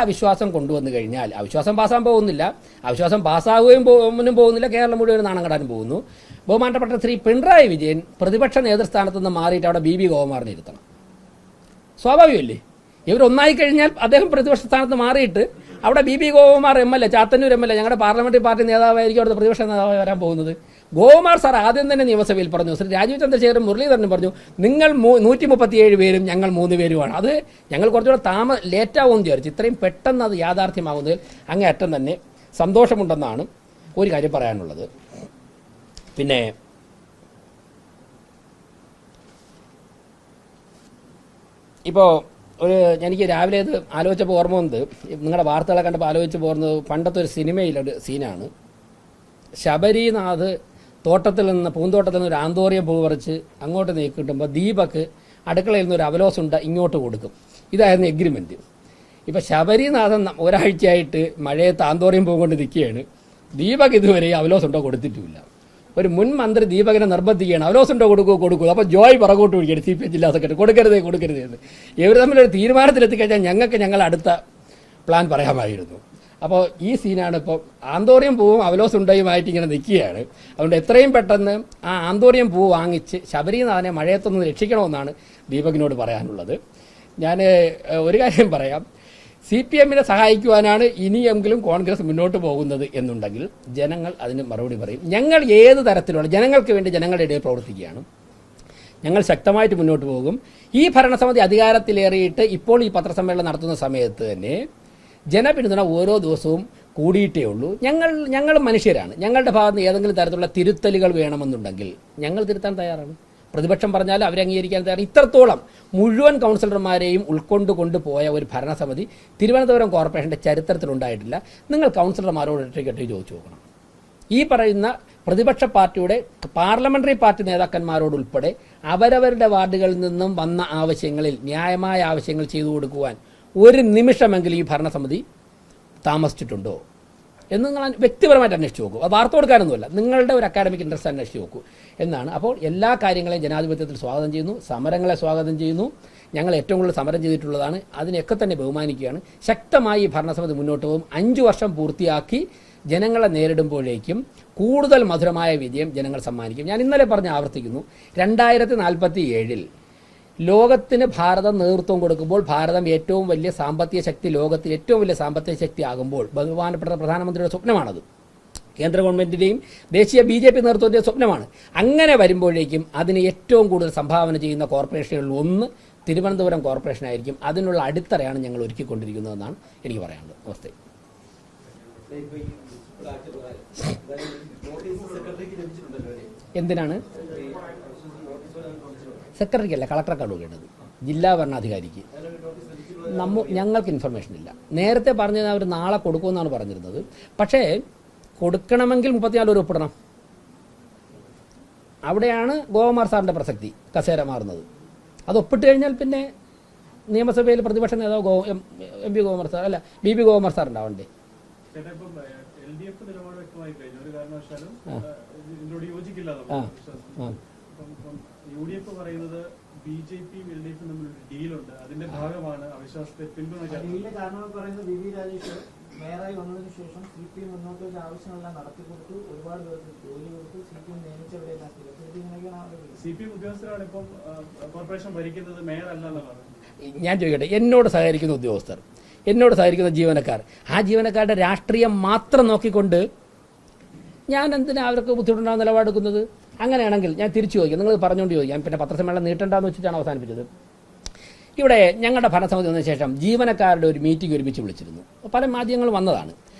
അവിശ്വാസം കൊണ്ടുവന്നു കഴിഞ്ഞാൽ അവിശ്വാസം പാസ്സാൻ പോകുന്നില്ല, അവിശ്വാസം പാസ്സാകുകയും പോകുന്നില്ല, കേരളം മുഴുവൻ നാണം കെടാനും പോകുന്നു. ബഹുമാനപ്പെട്ട ശ്രീ പിണറായി വിജയൻ പ്രതിപക്ഷ നേതൃസ്ഥാനത്ത് നിന്ന് മാറിയിട്ട് അവിടെ ബി ഗോപകുമാറിനെ ഇരുത്തണം. സ്വാഭാവികമല്ലേ? ഇവരൊന്നായി കഴിഞ്ഞാൽ അദ്ദേഹം പ്രതിപക്ഷ സ്ഥാനത്ത് മാറിയിട്ട് അവിടെ B Gopakumar MLA, Chathannoor MLA, ഞങ്ങളുടെ പാർലമെന്ററി പാർട്ടി നേതാവായിരിക്കും അവിടുത്തെ പ്രതിപക്ഷ നേതാവായി വരാൻ പോകുന്നത്. ഗോപകുമാർ സാർ ആദ്യം തന്നെ നിയമസഭയിൽ പറഞ്ഞു, ശ്രീ രാജീവ് ചന്ദ്രശേഖരൻ മുരളീധരനും പറഞ്ഞു, നിങ്ങൾ 137 പേരും ഞങ്ങൾ 3 പേരുമാണ്. അത് ഞങ്ങൾ കുറച്ചുകൂടെ ലേറ്റാവുമെന്ന് വിചാരിച്ചു. ഇത്രയും പെട്ടെന്ന് അത് യാഥാർത്ഥ്യമാകുന്നതിൽ അങ്ങേയറ്റം തന്നെ സന്തോഷമുണ്ടെന്നാണ് ഒരു കാര്യം പറയാനുള്ളത്. പിന്നെ ഇപ്പോൾ എനിക്ക് രാവിലെ ഇത് ആലോചിച്ചപ്പോൾ ഓർമ്മ വന്നത്, നിങ്ങളുടെ വാർത്തകളെ കണ്ടപ്പോൾ ആലോചിച്ച് പോകുന്നത് പണ്ടത്തെ ഒരു സിനിമയിലൊരു സീനാണ്. ശബരിനാഥ് പൂന്തോട്ടത്തിൽ നിന്ന് ഒരു ആന്തോറിയം പൂ പറിച്ച് അങ്ങോട്ട് നീക്കിട്ടുമ്പോൾ ദീപക് അടുക്കളയിൽ നിന്ന് ഒരു അവലോസുണ്ട ഇങ്ങോട്ട് കൊടുക്കും. ഇതായിരുന്നു എഗ്രിമെൻറ്റ്. ഇപ്പം ശബരിനാഥൻ ഒരാഴ്ചയായിട്ട് മഴയത്ത് ആന്തോറിയം പൂ കൊണ്ട് നിൽക്കുകയാണ്. ദീപക് ഇതുവരെ അവലോസുണ്ട കൊടുത്തിട്ടുമില്ല. ഒരു മുൻ മന്ത്രി ദീപകിനെ നിർബന്ധിക്കുകയാണ്, അവലോസുണ്ടോ കൊടുക്കൂ. അപ്പോൾ ജോയ് പുറകോട്ട് വിളിക്കുകയാണ്, CPM ജില്ലാ സെക്രട്ടറി, കൊടുക്കരുതേ എന്ന്. ഇവർ തമ്മിലൊരു തീരുമാനത്തിലെത്തിക്കഴിഞ്ഞാൽ ഞങ്ങൾക്ക് ഞങ്ങളുടെ അടുത്ത പ്ലാൻ പറയാമായിരുന്നു. അപ്പോൾ ഈ സീനാണ് ഇപ്പോൾ. ആന്തോറിയം പൂവും അവലോസുണ്ടയുമായിട്ട് ഇങ്ങനെ നിൽക്കുകയാണ്. അതുകൊണ്ട് എത്രയും പെട്ടെന്ന് ആ ആന്തോറിയം പൂ വാങ്ങിച്ച് ശബരിനാഥനെ മഴയത്തൊന്ന് രക്ഷിക്കണമെന്നാണ് ദീപകിനോട് പറയാനുള്ളത്. ഞാൻ ഒരു കാര്യം പറയാം, CPMനെ സഹായിക്കുവാനാണ് ഇനിയെങ്കിലും കോൺഗ്രസ് മുന്നോട്ട് പോകുന്നത് എന്നുണ്ടെങ്കിൽ ജനങ്ങൾ അതിന് മറുപടി പറയും. ഞങ്ങൾ ഏത് തരത്തിലുള്ള ജനങ്ങൾക്ക് വേണ്ടി ജനങ്ങളുടെ ഇടയിൽ പ്രവർത്തിക്കുകയാണ്. ഞങ്ങൾ ശക്തമായിട്ട് മുന്നോട്ട് പോകും. ഈ ഭരണസമിതി അധികാരത്തിലേറിയിട്ട് ഇപ്പോൾ ഈ പത്രസമ്മേളനം നടത്തുന്ന സമയത്ത് തന്നെ ജനപിന്തുണ ഓരോ ദിവസവും കൂടിയിട്ടേ ഉള്ളൂ. ഞങ്ങൾ മനുഷ്യരാണ്. ഞങ്ങളുടെ ഭാഗത്ത് നിന്ന് ഏതെങ്കിലും തരത്തിലുള്ള തിരുത്തലുകൾ വേണമെന്നുണ്ടെങ്കിൽ ഞങ്ങൾ തിരുത്താൻ തയ്യാറാണ്. പ്രതിപക്ഷം പറഞ്ഞാൽ അവരെ അംഗീകരിക്കാൻ തയ്യാറാണ്. ഇത്രത്തോളം മുഴുവൻ കൗൺസിലർമാരെയും ഉൾക്കൊണ്ടുപോയ ഒരു ഭരണസമിതി തിരുവനന്തപുരം കോർപ്പറേഷൻ്റെ ചരിത്രത്തിലുണ്ടായിട്ടില്ല. നിങ്ങൾ കൗൺസിലർമാരോട് ഒറ്റയ്ക്കൊറ്റയ്ക്ക് ചോദിച്ചു നോക്കണം. ഈ പറയുന്ന പ്രതിപക്ഷ പാർട്ടിയുടെ പാർലമെന്ററി പാർട്ടി നേതാക്കന്മാരോടുൾപ്പെടെ അവരവരുടെ വാർഡുകളിൽ നിന്നും വന്ന ആവശ്യങ്ങളിൽ ന്യായമായ ആവശ്യങ്ങൾ ചെയ്തു കൊടുക്കുവാൻ ഒരു നിമിഷമെങ്കിലും ഈ ഭരണസമിതി താമസിച്ചിട്ടുണ്ടോ എന്ന് നിങ്ങൾ വ്യക്തിപരമായിട്ട് അന്വേഷിച്ച് നോക്കൂ. അത് വാർത്ത കൊടുക്കാനൊന്നുമല്ല, നിങ്ങളുടെ ഒരു അക്കാഡമിക് ഇൻട്രസ്റ്റ് അന്വേഷിച്ച് നോക്കൂ എന്നാണ്. അപ്പോൾ എല്ലാ കാര്യങ്ങളെയും ജനാധിപത്യത്തിൽ സ്വാഗതം ചെയ്യുന്നു, സമരങ്ങളെ സ്വാഗതം ചെയ്യുന്നു. ഞങ്ങൾ ഏറ്റവും കൂടുതൽ സമരം ചെയ്തിട്ടുള്ളതാണ്, അതിനെയൊക്കെ തന്നെ ബഹുമാനിക്കുകയാണ്. ശക്തമായി ഈ ഭരണസമിതി മുന്നോട്ട് പോകും. 5 വർഷം പൂർത്തിയാക്കി ജനങ്ങളെ നേരിടുമ്പോഴേക്കും കൂടുതൽ മധുരമായ വിജയം ജനങ്ങൾ സമ്മാനിക്കും. ഞാൻ ഇന്നലെ പറഞ്ഞ് ആവർത്തിക്കുന്നു, 2047 ലോകത്തിന് ഭാരതം നേതൃത്വം കൊടുക്കുമ്പോൾ, ഭാരതം ഏറ്റവും വലിയ സാമ്പത്തിക ശക്തി, ലോകത്തിൽ ഏറ്റവും വലിയ സാമ്പത്തിക ശക്തി ആകുമ്പോൾ, ബഹുമാനപ്പെട്ട പ്രധാനമന്ത്രിയുടെ സ്വപ്നമാണത്, കേന്ദ്ര ഗവൺമെൻറ്റിൻ്റെയും ദേശീയ BJP നേതൃത്വത്തിൻ്റെ സ്വപ്നമാണ്. അങ്ങനെ വരുമ്പോഴേക്കും അതിന് ഏറ്റവും കൂടുതൽ സംഭാവന ചെയ്യുന്ന കോർപ്പറേഷനുകളിൽ ഒന്ന് തിരുവനന്തപുരം കോർപ്പറേഷനായിരിക്കും. അതിനുള്ള അടിത്തറയാണ് ഞങ്ങൾ ഒരുക്കിക്കൊണ്ടിരിക്കുന്നതെന്നാണ് എനിക്ക് പറയാനുള്ളത്. നമസ്തേ. എന്തിനാണ്? സെക്രട്ടറിക്കല്ല, കളക്ടർക്കാണ് കൊടുക്കേണ്ടത്, ജില്ലാ ഭരണാധികാരിക്ക്. ഞങ്ങൾക്ക് ഇൻഫർമേഷൻ ഇല്ല. നേരത്തെ പറഞ്ഞത് അവർ നാളെ കൊടുക്കുമെന്നാണ് പറഞ്ഞിരുന്നത്. പക്ഷേ കൊടുക്കണമെങ്കിൽ 34 ഒപ്പിടണം. അവിടെയാണ് ഗോപകുമാർ സാറിൻ്റെ പ്രസക്തി, കസേര മാറുന്നത്. അത് ഒപ്പിട്ട് കഴിഞ്ഞാൽ പിന്നെ നിയമസഭയിൽ പ്രതിപക്ഷ നേതാവ് MP ഗോപകുമാർ സാർ അല്ല BB ഗോപകുമാർ സാർ ഉണ്ടാവണ്ടേ? UDF പറയുന്നത് BJPയും LDFും തമ്മിൽ ഒരു ഡീലുണ്ട്, അതിന്റെ ഭാഗമാണ് അവിശ്വാസത്തെ പിന്തുണയ്ക്കുന്നത്. കാരണം പറയുന്നത് VV രാജേഷ് മേയറായി വന്നതിന് ശേഷം CPM മുന്നോട്ട് വെച്ച ആവശ്യങ്ങളെല്ലാം നടത്തിക്കൊടുത്തു, ഒരുപാട് പേർക്ക് ജോലി കൊടുത്തു, CPM നിയമിച്ചവരെല്ലാം CPM ഉദ്യോഗസ്ഥരാണ് ഇപ്പം കോർപ്പറേഷൻ ഭരിക്കുന്നത്, മേയർ അല്ലെന്നുള്ളതാണ്. ഞാൻ ചോദിക്കട്ടെ, എന്നോട് സഹകരിക്കുന്ന ഉദ്യോഗസ്ഥർ, എന്നോട് സഹകരിക്കുന്ന ജീവനക്കാർ, ആ ജീവനക്കാരുടെ രാഷ്ട്രീയം മാത്രം നോക്കിക്കൊണ്ട് ഞാൻ എന്തിനാ അവർക്ക് ബുദ്ധിമുട്ടുണ്ടാകുന്ന നിലപാടെടുക്കുന്നത്? അങ്ങനെയാണെങ്കിൽ ഞാൻ തിരിച്ചു ചോദിക്കാം, നിങ്ങൾ പറഞ്ഞുകൊണ്ട് ചോദിക്കാം. പിന്നെ പത്രസമ്മേളനം നീട്ടണ്ടെന്ന് വെച്ചിട്ടാണ് അവസാനിപ്പിച്ചത്. ഇവിടെ ഞങ്ങളുടെ ഭരണസമിതി വന്നതിന് ശേഷം ജീവനക്കാരുടെ ഒരു മീറ്റിംഗ് ഒരുമിച്ച് വിളിച്ചിരുന്നു. പല മാധ്യമങ്ങളും വന്നതാണ്.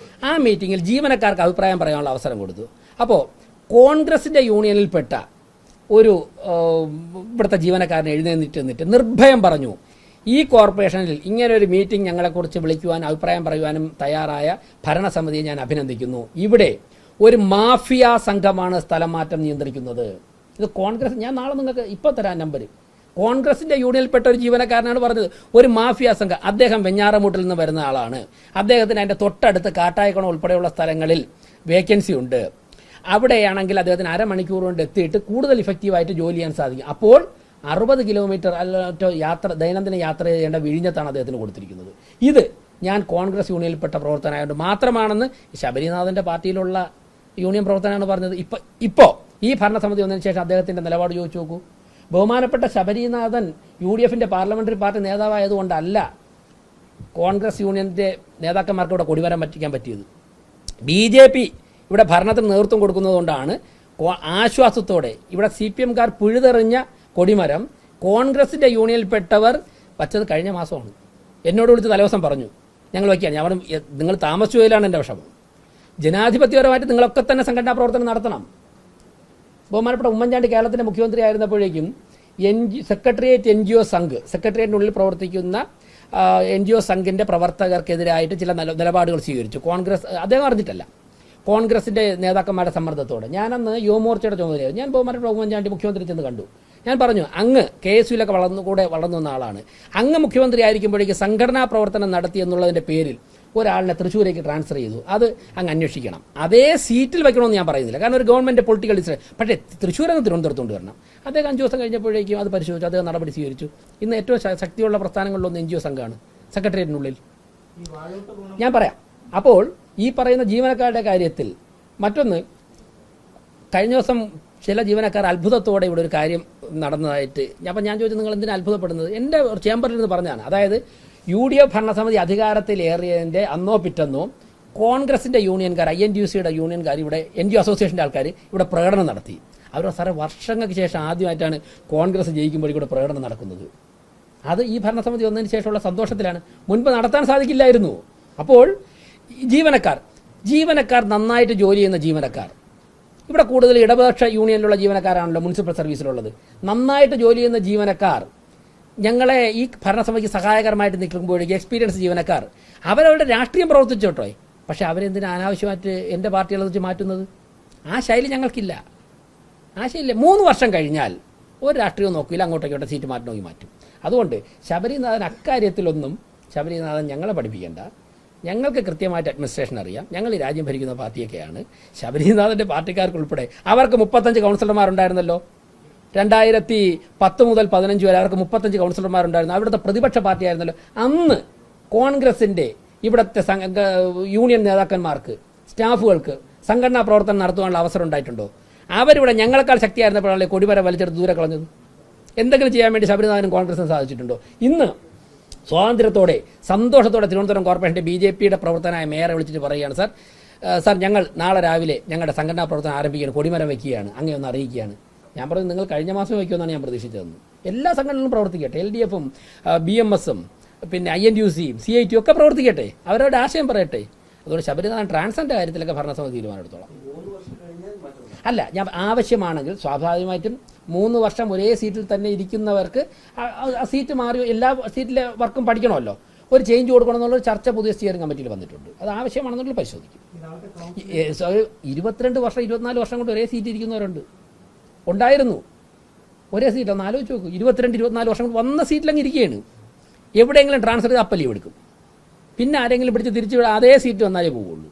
ആ മീറ്റിങ്ങിൽ ജീവനക്കാർക്ക് അഭിപ്രായം പറയാനുള്ള അവസരം കൊടുത്തു. അപ്പോൾ കോൺഗ്രസിൻ്റെ യൂണിയനിൽപ്പെട്ട ഒരു ഇവിടുത്തെ ജീവനക്കാരനെ എഴുന്നേറ്റ് നിർഭയം പറഞ്ഞു, ഈ കോർപ്പറേഷനിൽ ഇങ്ങനൊരു മീറ്റിംഗ് ഞങ്ങളെക്കുറിച്ച് വിളിക്കുവാൻ അഭിപ്രായം പറയുവാനും തയ്യാറായ ഭരണസമിതിയെ ഞാൻ അഭിനന്ദിക്കുന്നു. ഇവിടെ ഒരു മാഫിയ സംഘമാണ് സ്ഥലം മാറ്റം നിയന്ത്രിക്കുന്നത്. ഇത് കോൺഗ്രസ്, ഞാൻ നാളെ നിങ്ങൾക്ക് ഇപ്പോൾ തരാം നമ്പർ, കോൺഗ്രസിൻ്റെ യൂണിയനിൽപ്പെട്ട ഒരു ജീവനക്കാരനാണ് പറഞ്ഞത്. ഒരു മാഫിയ സംഘം, അദ്ദേഹം വെഞ്ഞാറമൂട്ടിൽ നിന്ന് വരുന്ന ആളാണ്, അദ്ദേഹത്തിന് അതിൻ്റെ തൊട്ടടുത്ത് കാട്ടായക്കുളം ഉൾപ്പെടെയുള്ള സ്ഥലങ്ങളിൽ വേക്കൻസി ഉണ്ട്. അവിടെയാണെങ്കിൽ അദ്ദേഹത്തിന് അരമണിക്കൂർ കൊണ്ട് എത്തിയിട്ട് കൂടുതൽ ഇഫക്റ്റീവായിട്ട് ജോലി ചെയ്യാൻ സാധിക്കും. അപ്പോൾ 60 കിലോമീറ്റർ അല്ല യാത്ര, ദൈനംദിന യാത്ര ചെയ്യേണ്ട വിഴിഞ്ഞത്താണ് അദ്ദേഹത്തിന് കൊടുത്തിരിക്കുന്നത്. ഇത് ഞാൻ കോൺഗ്രസ് യൂണിയനിൽപ്പെട്ട പ്രവർത്തനമായതുകൊണ്ട് മാത്രമാണെന്ന് ശബരിനാഥൻ്റെ പാർട്ടിയിലുള്ള യൂണിയൻ പ്രവർത്തനമാണ് പറഞ്ഞത്. ഇപ്പോൾ ഈ ഭരണസമിതി വന്നതിന് ശേഷം അദ്ദേഹത്തിൻ്റെ നിലപാട് ചോദിച്ചു നോക്കൂ. ബഹുമാനപ്പെട്ട ശബരിനാഥൻ UDFന്റെ പാർലമെന്ററി പാർട്ടി നേതാവായതുകൊണ്ടല്ല കോൺഗ്രസ് യൂണിയൻ്റെ നേതാക്കന്മാർക്ക് ഇവിടെ കൊടിമരം പറ്റിക്കാൻ പറ്റിയത്. BJP ഇവിടെ ഭരണത്തിന് നേതൃത്വം കൊടുക്കുന്നതുകൊണ്ടാണ് ആശ്വാസത്തോടെ ഇവിടെ CPMകാർ പിഴുതെറിഞ്ഞ കൊടിമരം കോൺഗ്രസിൻ്റെ യൂണിയനിൽപ്പെട്ടവർ വച്ചത് കഴിഞ്ഞ മാസമാണ്. എന്നോട് വിളിച്ച് തലേദിവസം പറഞ്ഞു ഞങ്ങൾ വയ്ക്കുകയാണ്. ഞാൻ പറഞ്ഞു നിങ്ങൾ താമസിച്ചു പോയാലാണ് എൻ്റെ വിഷമം. ജനാധിപത്യപരമായിട്ട് നിങ്ങളൊക്കെ തന്നെ സംഘടനാ പ്രവർത്തനം നടത്തണം. ബഹുമാനപ്പെട്ട ഉമ്മൻചാണ്ടി കേരളത്തിൻ്റെ മുഖ്യമന്ത്രി ആയിരുന്നപ്പോഴേക്കും സെക്രട്ടേറിയറ്റ് NGO സംഘ് സെക്രട്ടേറിയറ്റിനുള്ളിൽ പ്രവർത്തിക്കുന്ന NGO സംഘിൻ്റെ പ്രവർത്തകർക്കെതിരായിട്ട് ചില നിലപാടുകൾ സ്വീകരിച്ചു. കോൺഗ്രസ് അദ്ദേഹം അറിഞ്ഞിട്ടല്ല, കോൺഗ്രസിൻ്റെ നേതാക്കന്മാരുടെ സമ്മർദ്ദത്തോടെ. ഞാനന്ന് യുവമോർച്ചയുടെ ചുമതലയായിരുന്നു. ഞാൻ ബഹുമാനപ്പെട്ട ഉമ്മൻചാണ്ടി മുഖ്യമന്ത്രി ചെന്ന് കണ്ടു. ഞാൻ പറഞ്ഞു അങ്ങ് KSUലൊക്കെ വളർന്നു വന്ന ആളാണ്, അങ്ങ് മുഖ്യമന്ത്രി ആയിരിക്കുമ്പോഴേക്ക് സംഘടനാ പ്രവർത്തനം നടത്തി എന്നുള്ളതിൻ്റെ പേരിൽ ഒരാളിനെ തൃശ്ശൂരേക്ക് ട്രാൻസ്ഫർ ചെയ്തു. അത് അങ്ങ് അന്വേഷിക്കണം. അതേ സീറ്റിൽ വയ്ക്കണമെന്ന് ഞാൻ പറയുന്നില്ല, കാരണം ഒരു ഗവൺമെൻറ് പൊളിറ്റിക്കൽ ഡിസിഷൻ. പക്ഷേ തൃശ്ശൂരെന്ന് തിരുവനന്തപുരത്ത് കൊണ്ടുവരണം. അദ്ദേഹം 5 ദിവസം കഴിഞ്ഞപ്പോഴേക്കും അത് പരിശോധിച്ചു, അദ്ദേഹം നടപടി സ്വീകരിച്ചു. ഇന്ന് ഏറ്റവും ശക്തിയുള്ള പ്രസ്ഥാനങ്ങളിലൊന്ന് NGO സംഘമാണ് സെക്രട്ടേറിയറ്റിനുള്ളിൽ. ഞാൻ പറയാം. അപ്പോൾ ഈ പറയുന്ന ജീവനക്കാരുടെ കാര്യത്തിൽ മറ്റൊന്ന്, കഴിഞ്ഞ ദിവസം ചില ജീവനക്കാർ അത്ഭുതത്തോടെ ഇവിടെ ഒരു കാര്യം നടന്നതായിട്ട് അപ്പം ഞാൻ ചോദിച്ചു നിങ്ങൾ എന്തിനാണ് അത്ഭുതപ്പെടുന്നത്? എൻ്റെ ചേംബറിൽ നിന്ന് പറഞ്ഞതാണ്. അതായത് UDF ഭരണസമിതി അധികാരത്തിലേറിയതിൻ്റെ അന്നോ പിറ്റന്നോ കോൺഗ്രസിൻ്റെ യൂണിയൻകാർ, INTUCയുടെ യൂണിയൻകാർ, ഇവിടെ NGO അസോസിയേഷൻ്റെ ആൾക്കാർ ഇവിടെ പ്രകടനം നടത്തി. അവർ സാറേ വർഷങ്ങൾക്ക് ശേഷം ആദ്യമായിട്ടാണ് കോൺഗ്രസ് ജയിക്കുമ്പോൾ ഇവിടെ പ്രകടനം നടക്കുന്നത്. അത് ഈ ഭരണസമിതി വന്നതിന് ശേഷമുള്ള സന്തോഷത്തിലാണ്. മുൻപ് നടത്താൻ സാധിക്കില്ലായിരുന്നു. അപ്പോൾ ജീവനക്കാർ നന്നായിട്ട് ജോലി ചെയ്യുന്ന ജീവനക്കാർ, ഇവിടെ കൂടുതൽ ഇടതുപക്ഷ യൂണിയനിലുള്ള ജീവനക്കാരാണല്ലോ മുനിസിപ്പൽ സർവീസിലുള്ളത്. നന്നായിട്ട് ജോലി ചെയ്യുന്ന ജീവനക്കാർ, ഞങ്ങളെ ഈ ഭരണസമിതിക്ക് സഹായകരമായിട്ട് നിൽക്കുമ്പോഴേക്ക് എക്സ്പീരിയൻസ് ജീവനക്കാർ അവരവരുടെ രാഷ്ട്രീയം പ്രവർത്തിച്ചോട്ടെ. പക്ഷേ അവരെന്തിനാ അനാവശ്യമായിട്ട് എൻ്റെ പാർട്ടികളെ വെച്ച് മാറ്റുന്നത്? ആ ശൈലി ഞങ്ങൾക്കില്ല. ആ ശൈലി 3 വർഷം കഴിഞ്ഞാൽ ഒരു രാഷ്ട്രീയം നോക്കില്ല, അങ്ങോട്ടേക്കോട്ടെ സീറ്റ് മാറ്റണമെങ്കിൽ മാറ്റും. അതുകൊണ്ട് ശബരിനാഥൻ അക്കാര്യത്തിലൊന്നും ഞങ്ങളെ പഠിപ്പിക്കേണ്ട. ഞങ്ങൾക്ക് കൃത്യമായിട്ട് അഡ്മിനിസ്ട്രേഷൻ അറിയാം. ഞങ്ങൾ ഈ രാജ്യം ഭരിക്കുന്ന പാർട്ടിയൊക്കെയാണ്. ശബരിനാഥൻ്റെ പാർട്ടിക്കാർക്കുൾപ്പെടെ അവർക്ക് 35 കൗൺസിലർമാരുണ്ടായിരുന്നല്ലോ. 2010 മുതൽ 15 വരെ അവർക്ക് 35 കൗൺസിലർമാരുണ്ടായിരുന്നു. അവിടുത്തെ പ്രതിപക്ഷ പാർട്ടിയായിരുന്നല്ലോ. അന്ന് കോൺഗ്രസിൻ്റെ ഇവിടുത്തെ യൂണിയൻ നേതാക്കന്മാർക്ക്, സ്റ്റാഫുകൾക്ക് സംഘടനാ പ്രവർത്തനം നടത്തുവാനുള്ള അവസരം ഉണ്ടായിട്ടുണ്ടോ? അവരിവിടെ ഞങ്ങളെക്കാൾ ശക്തിയായിരുന്നപ്പോഴല്ലേ കൊടിമരം വലിച്ചെടുത്ത് ദൂരെ കളഞ്ഞത്? എന്തെങ്കിലും ചെയ്യാൻ വേണ്ടി ശബരിനാഥനും കോൺഗ്രസിനും സാധിച്ചിട്ടുണ്ടോ? ഇന്ന് സ്വാതന്ത്ര്യത്തോടെ സന്തോഷത്തോടെ തിരുവനന്തപുരം കോർപ്പറേഷൻ്റെ BJPയുടെ പ്രവർത്തനമായ മേയറെ വിളിച്ചിട്ട് പറയുകയാണ്, സാർ ഞങ്ങൾ നാളെ രാവിലെ ഞങ്ങളുടെ സംഘടനാ പ്രവർത്തനം ആരംഭിക്കുകയാണ്, കൊടിമരം വയ്ക്കുകയാണ്, അങ്ങനെ ഒന്ന് അറിയിക്കുകയാണ്. ഞാൻ പറഞ്ഞു നിങ്ങൾ കഴിഞ്ഞ മാസം വയ്ക്കുമെന്നാണ് ഞാൻ പ്രതീക്ഷിച്ചതെന്ന്. എല്ലാ സംഘടനകളും പ്രവർത്തിക്കട്ടെ, LDFും BMSും പിന്നെ INTUCയും CIT ഒക്കെ പ്രവർത്തിക്കട്ടെ, അവരവരുടെ ആശയം പറയട്ടെ. അതുകൊണ്ട് ശബരിനാഥൻ ട്രാൻസ്ഫറിൻ്റെ കാര്യത്തിലൊക്കെ ഭരണസമിതി തീരുമാനമെടുത്തോളാം. അല്ല, ഞാൻ ആവശ്യമാണെങ്കിൽ സ്വാഭാവികമായിട്ടും 3 വർഷം ഒരേ സീറ്റിൽ തന്നെ ഇരിക്കുന്നവർക്ക് ആ സീറ്റ് മാറി എല്ലാ സീറ്റിലെ വർക്കും പഠിക്കണമല്ലോ, ഒരു ചേഞ്ച് കൊടുക്കണം എന്നുള്ളൊരു ചർച്ച പുതിയ സ്റ്റിയറിംഗ് കമ്മിറ്റിയിൽ വന്നിട്ടുണ്ട്. അത് ആവശ്യമാണെന്നുള്ള പരിശോധിക്കും. 22 വർഷം 24 വർഷം കൊണ്ട് ഒരേ സീറ്റ് ഇരിക്കുന്നവരുണ്ട്, ഉണ്ടായിരുന്നു ഒരേ സീറ്റ്. ഒന്ന് ആലോചിച്ച് നോക്കും. 22-24 വർഷം കൊണ്ട് വന്ന സീറ്റിലങ്ങ് ഇരിക്കുകയാണ്. എവിടെയെങ്കിലും ട്രാൻസ്ഫർ ചെയ്ത് അപ്പം ലീവ് എടുക്കും, പിന്നെ ആരെങ്കിലും പിടിച്ച് തിരിച്ചു അതേ സീറ്റ് വന്നാലേ പോവുള്ളൂ.